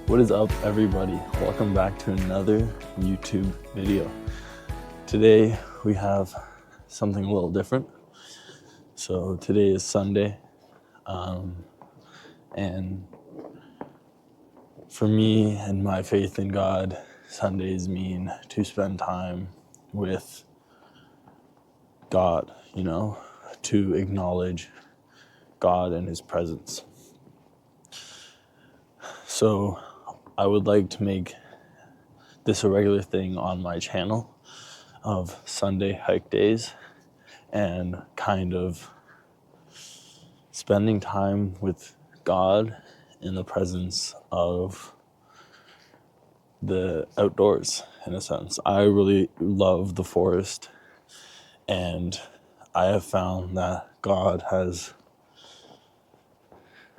What is up, everybody? Welcome back to another YouTube video. Today we have something a little different. So today is Sunday, and for me and my faith in God, Sundays mean to spend time with God, to acknowledge God and His presence. So I would like to make this a regular thing on my channel of Sunday hike days and kind of spending time with God in the presence of the outdoors, in a sense. I really love the forest, and I have found that God has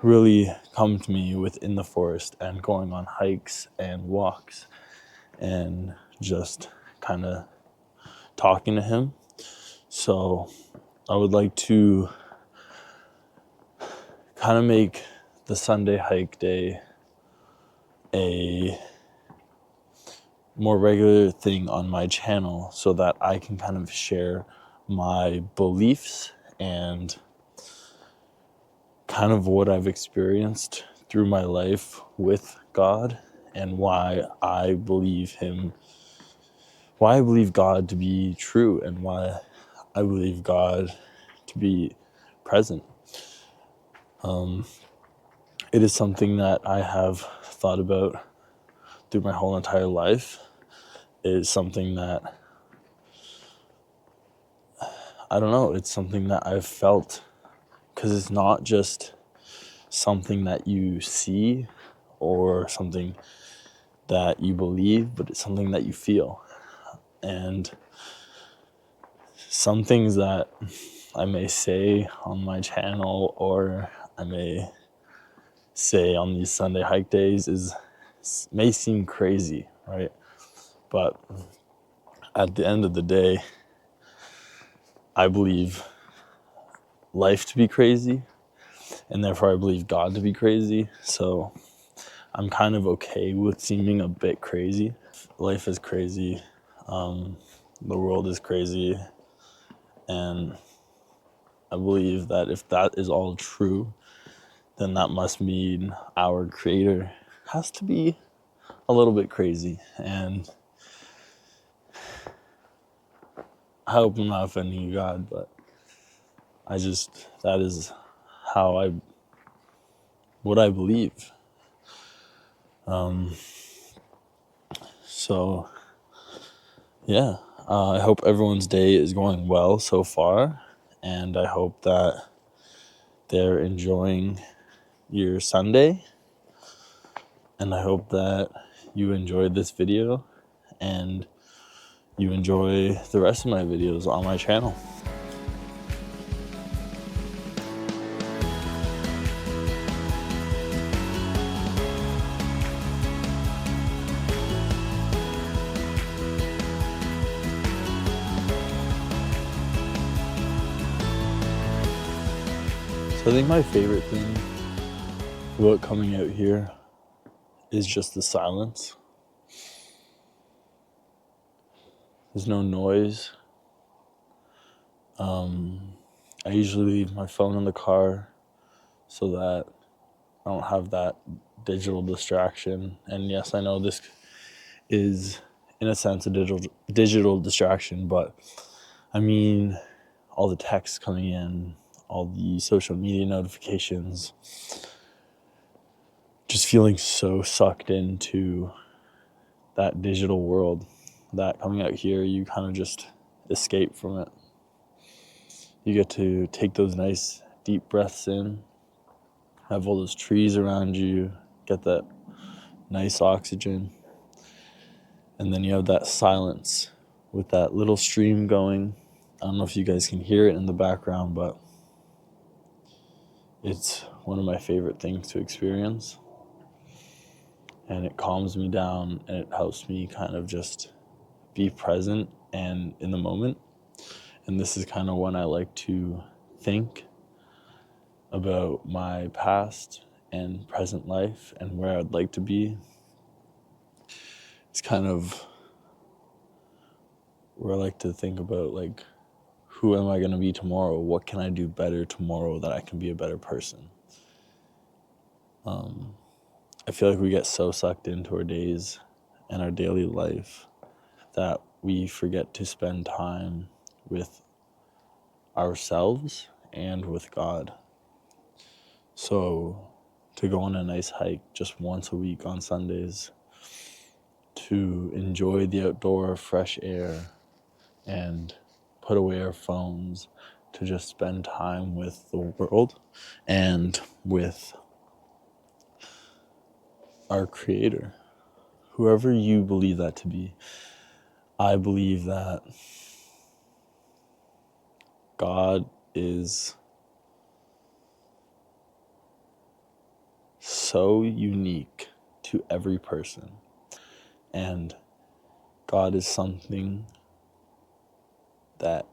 really come to me within the forest and going on hikes and walks and just kind of talking to Him. So I would like to kind of make the Sunday hike day a more regular thing on my channel so that I can kind of share my beliefs and kind of what I've experienced through my life with God and why I believe God to be true and why I believe God to be present. It is something that I have thought about through my whole entire life. It is something that, I don't know, it's something that I've felt, because it's not just something that you see or something that you believe, but it's something that you feel. And some things that I may say on my channel or I may say on these Sunday hike days may seem crazy, right? But at the end of the day, I believe life to be crazy, and therefore I believe God to be crazy. So I'm kind of okay with seeming a bit crazy. Life is crazy. The world is crazy. And I believe that if that is all true, then that must mean our Creator has to be a little bit crazy. And I hope I'm not offending you, God, but that is what I believe. So yeah, I hope everyone's day is going well so far, and I hope that they're enjoying your Sunday, and I hope that you enjoyed this video and you enjoy the rest of my videos on my channel. So I think my favorite thing about coming out here is just the silence. There's no noise. I usually leave my phone in the car so that I don't have that digital distraction. And yes, I know this is, in a sense, a digital distraction, but I mean, all the texts coming in, all the social media notifications, just feeling so sucked into that digital world that coming out here, you kind of just escape from it. You get to take those nice deep breaths in, have all those trees around you, get that nice oxygen, and then you have that silence with that little stream going. I don't know if you guys can hear it in the background, but it's one of my favorite things to experience. And it calms me down and it helps me kind of just be present and in the moment. And this is kind of when I like to think about my past and present life and where I'd like to be it's kind of where I like to think about, like, who am I going to be tomorrow? What can I do better tomorrow that I can be a better person? I feel like we get so sucked into our days and our daily life that we forget to spend time with ourselves and with God. So to go on a nice hike just once a week on Sundays, to enjoy the outdoor fresh air and put away our phones, to just spend time with the world and with our Creator, whoever you believe that to be. I believe that God is so unique to every person, and God is something that,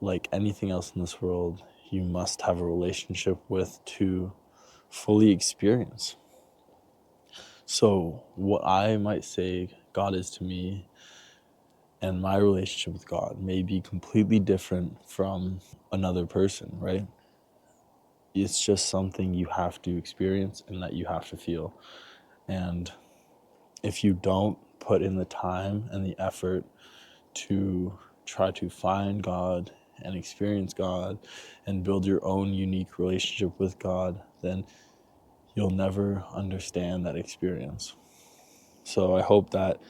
like anything else in this world, you must have a relationship with to fully experience. So what I might say God is to me and my relationship with God may be completely different from another person, right? It's just something you have to experience and that you have to feel. And if you don't put in the time and the effort to try to find God and experience God and build your own unique relationship with God, then you'll never understand that experience. So I hope that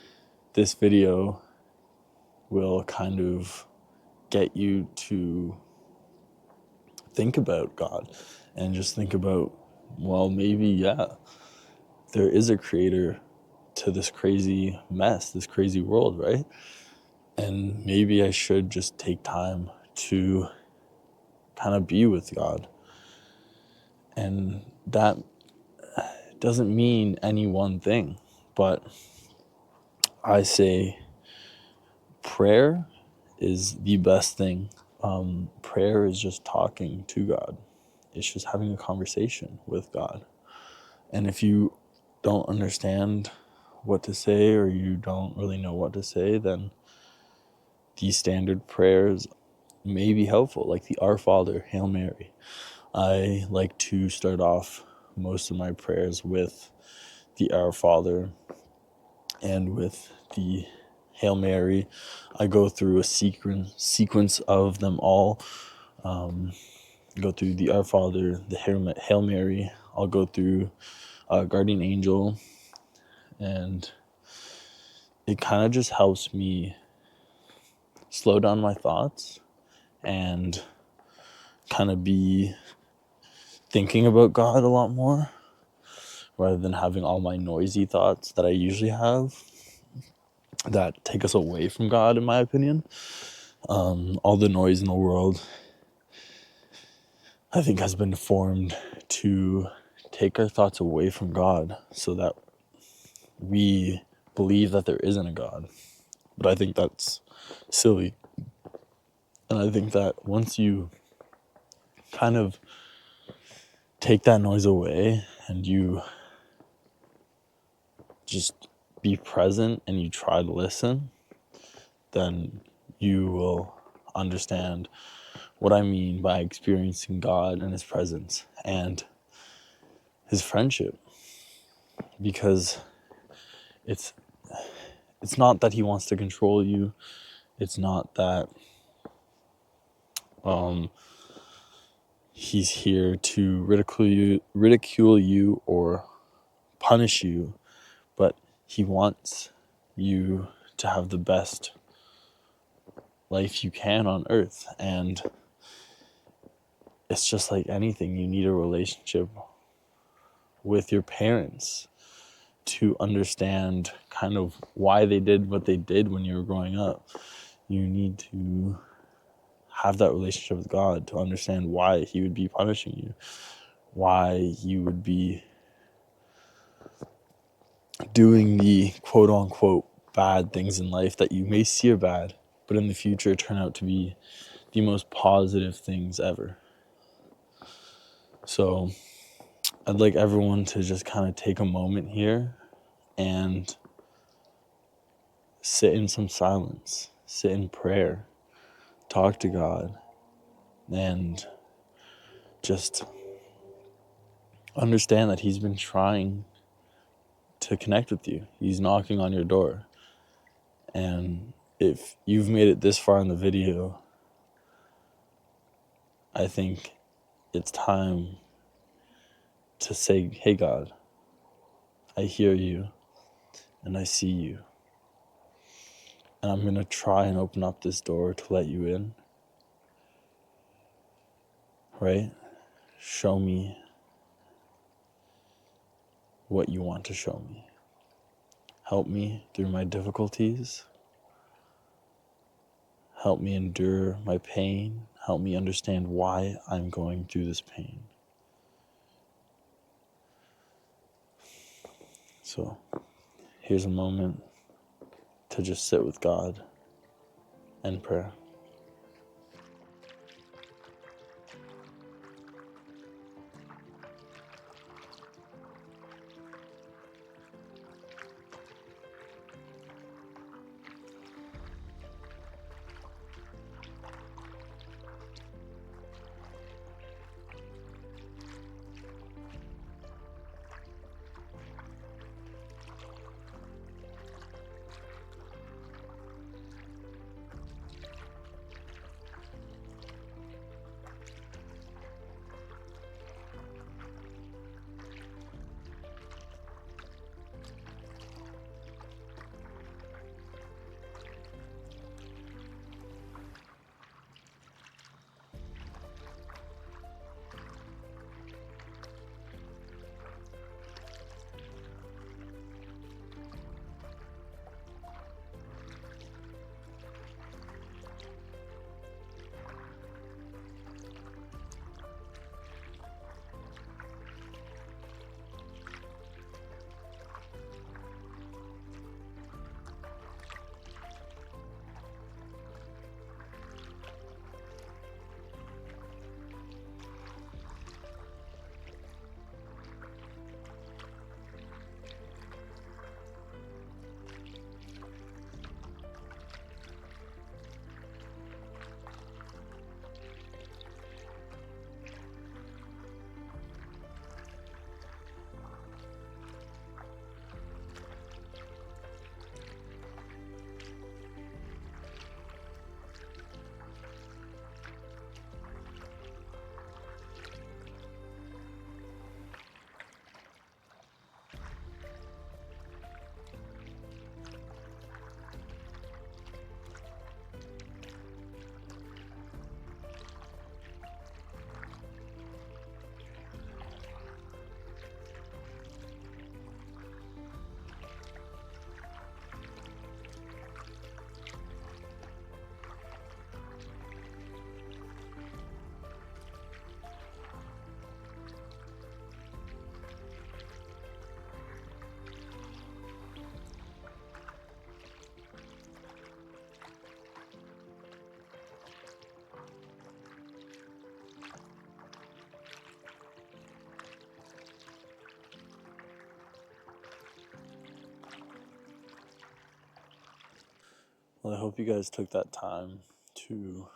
this video will kind of get you to think about God and just think about, well, maybe, yeah, there is a creator to this crazy mess, this crazy world, right? And maybe I should just take time to kind of be with God. And that doesn't mean any one thing, but I say prayer is the best thing. Prayer is just talking to God. It's just having a conversation with God. And if you don't understand what to say, or you don't really know what to say, then these standard prayers may be helpful, like the Our Father, Hail Mary. I like to start off most of my prayers with the Our Father and with the Hail Mary. I go through a sequence of them all. Go through the Our Father, the Hail Mary. I'll go through Guardian Angel, and it kind of just helps me slow down my thoughts and kind of be thinking about God a lot more, rather than having all my noisy thoughts that I usually have that take us away from God, in my opinion. All the noise in the world, I think, has been formed to take our thoughts away from God so that we believe that there isn't a God. But I think that's silly. And I think that once you kind of take that noise away and you just be present and you try to listen, then you will understand what I mean by experiencing God and His presence and His friendship. Because it's not that He wants to control you. It's not that He's here to ridicule you or punish you, but He wants you to have the best life you can on earth. And it's just like anything. You need a relationship with your parents to understand kind of why they did what they did when you were growing up. You need to have that relationship with God to understand why He would be punishing you, why you would be doing the quote unquote bad things in life that you may see are bad, but in the future turn out to be the most positive things ever. So I'd like everyone to just kind of take a moment here and sit in some silence, sit in prayer, talk to God, and just understand that he's been trying to connect with you. He's knocking on your door. And if you've made it this far in the video, I think it's time to say, hey God, I hear you and I see you. And I'm going to try and open up this door to let you in. Right? Show me what you want to show me. Help me through my difficulties. Help me endure my pain. Help me understand why I'm going through this pain. So here's a moment to just sit with God and prayer. Well, I hope you guys took that time to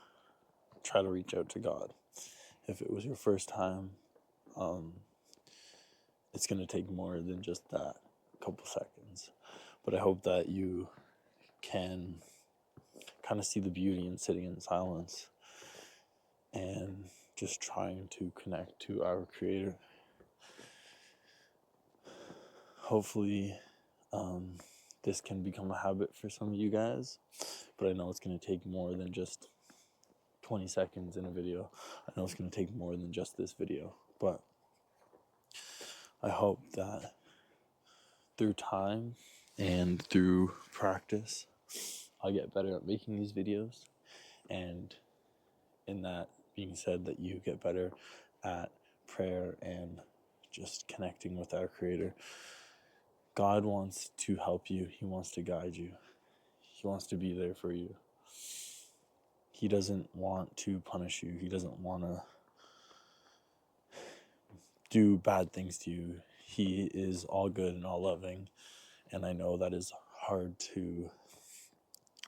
try to reach out to God. If it was your first time, it's going to take more than just that couple seconds. But I hope that you can kind of see the beauty in sitting in silence and just trying to connect to our Creator. Hopefully, this can become a habit for some of you guys, but I know it's going to take more than just 20 seconds in a video. I know it's going to take more than just this video, but I hope that through time and through practice, I'll get better at making these videos, and in that being said, that you get better at prayer and just connecting with our Creator. God wants to help you. He wants to guide you. He wants to be there for you. He doesn't want to punish you. He doesn't want to do bad things to you. He is all good and all loving, and I know that is hard to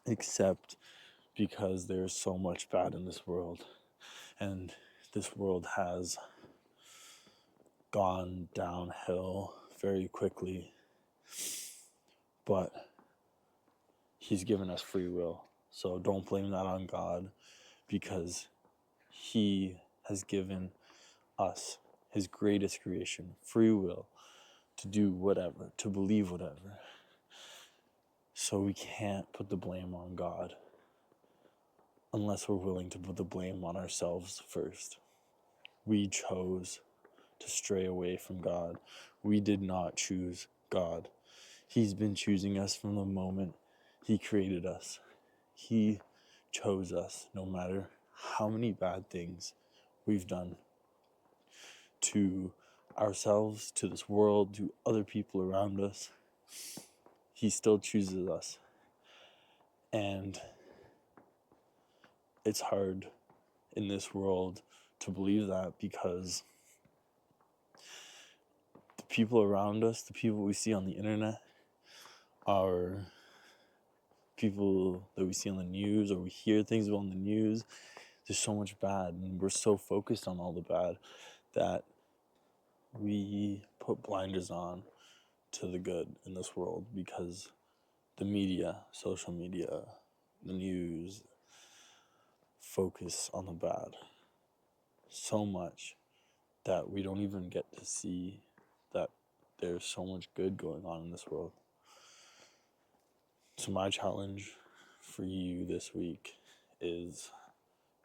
except because there's so much bad in this world, and this world has gone downhill very quickly, but he's given us free will. So don't blame that on God, because he has given us, his greatest creation, free will to do whatever, to believe whatever. So we can't put the blame on God unless we're willing to put the blame on ourselves first. We chose to stray away from God. We did not choose God. He's been choosing us from the moment he created us. He chose us no matter how many bad things we've done to ourselves, to this world, to other people around us. He still chooses us. And it's hard in this world to believe that, because the people around us, the people we see on the internet, are people that we see on the news, or we hear things about on the news. There's so much bad, and we're so focused on all the bad that we put blinders on to the good in this world, because the media, social media, the news focus on the bad so much that we don't even get to see that there's so much good going on in this world. So my challenge for you this week is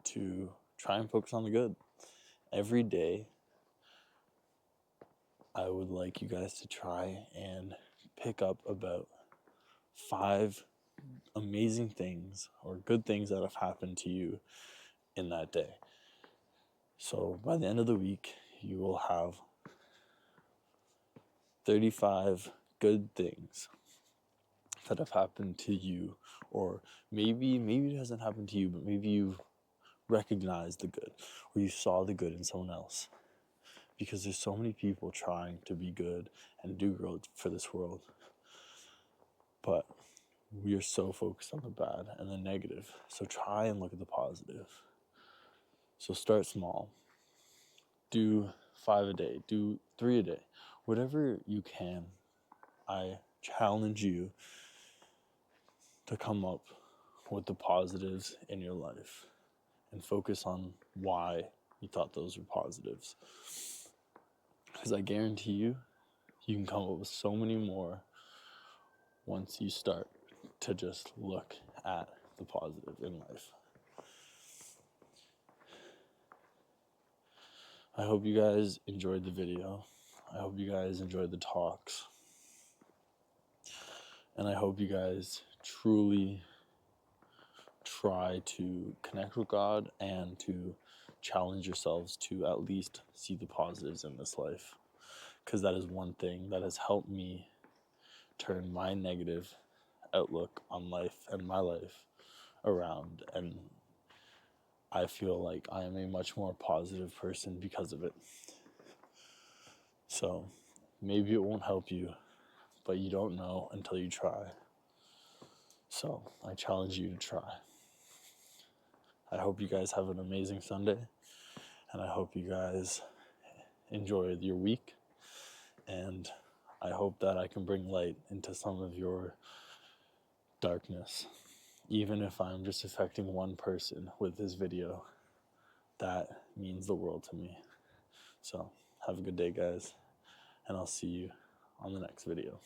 to try and focus on the good. Every day, I would like you guys to try and pick up about 5 amazing things or good things that have happened to you in that day. So by the end of the week, you will have 35 good things that have happened to you, or maybe it hasn't happened to you, but maybe you recognized the good, or you saw the good in someone else. Because there's so many people trying to be good and do good for this world, but we are so focused on the bad and the negative. So try and look at the positive. So start small. Do 5 a day, do 3 a day, whatever you can. I challenge you to come up with the positives in your life and focus on why you thought those were positives. Because I guarantee you, you can come up with so many more once you start to just look at the positive in life. I hope you guys enjoyed the video. I hope you guys enjoyed the talks. And I hope you guys truly try to connect with God and to challenge yourselves to at least see the positives in this life. Because that is one thing that has helped me turn my negative outlook on life and my life around. And I feel like I am a much more positive person because of it. So maybe it won't help you, but you don't know until you try. So I challenge you to try. I hope you guys have an amazing Sunday, and I hope you guys enjoy your week, and I hope that I can bring light into some of your darkness. Even if I'm just affecting one person with this video, that means the world to me. So have a good day, guys, and I'll see you on the next video.